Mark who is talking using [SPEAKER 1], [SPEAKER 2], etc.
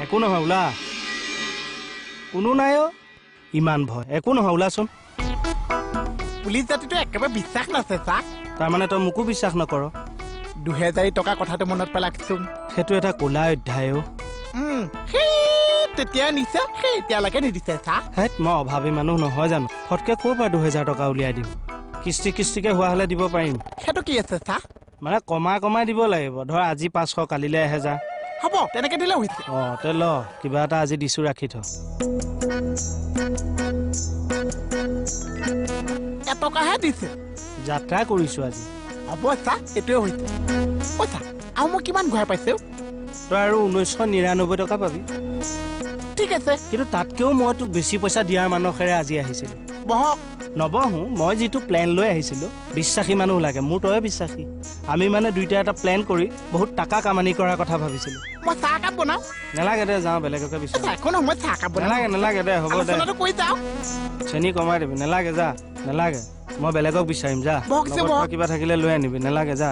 [SPEAKER 1] একো নহয় ওলা কোনো নাই ইমান ভয় একো নহয় ওলাচোন
[SPEAKER 2] পুলিচ জাতিটো একেবাৰে বিশ্বাস নাছে চা
[SPEAKER 1] তাৰমানে তই মোকো বিশ্বাস নকৰ
[SPEAKER 2] 2000 টকা কথাটো মনত পেলাকচোন
[SPEAKER 1] সেইটো এটা ক'লা অধ্যায়
[SPEAKER 2] তেতিয়া নিছে সেই এতিয়ালৈকে নিদিছে চা
[SPEAKER 1] হেত মই অভাৱী মানুহ নহয় জানো ফটকে ক'ৰ পৰা 2000 টকা উলিয়াই দিম কিস্তিকে হোৱা হ'লে দিব পাৰিম
[SPEAKER 2] সেইটো কি আছে চা
[SPEAKER 1] মানে কমাই দিব লাগিব ধৰ আজি 500 কালিলৈ 1000
[SPEAKER 2] হ'ব তেনেকে দিলে হৈছে
[SPEAKER 1] তে ল কিবা এটা আজি দিছো ৰাখি থ
[SPEAKER 2] এটকাহে দিছে
[SPEAKER 1] যাত্ৰা কৰিছো আজি
[SPEAKER 2] হ'ব চা এইটোৱে হৈছে পইচা আৰু মই কিমান ঘূৰাই পাইছো
[SPEAKER 1] তই আৰু 1999 টকা পাবি
[SPEAKER 2] ঠিক আছে
[SPEAKER 1] কিন্তু তাতকেও মই তোক বেছি পইচা দিয়াৰ মানসেৰে আজি আহিছিলো
[SPEAKER 2] বহক
[SPEAKER 1] নবহো মই যিটো প্লেন লৈ আহিছিলো বিশ্বাসী মানুহ লাগে মোৰ তই বিশ্বাসী আমি মানে দুইটা এটা প্লেন কৰি বহুত টকা কামানি কৰাৰ কথা ভাবিছিলো
[SPEAKER 2] মই চাহ কাপ বনাও
[SPEAKER 1] নালাগে দে যাওঁ বেলেগকে বিচাৰ
[SPEAKER 2] এখন মই চাহ কাপ বনাও
[SPEAKER 1] নালাগে দে হ'ব দে
[SPEAKER 2] কৈ যাও
[SPEAKER 1] চেনি কমাই দিবি নালাগে যা নালাগে মই বেলেগক বিচাৰিম যা কিবা থাকিলে লৈ আনিবি নালাগে যা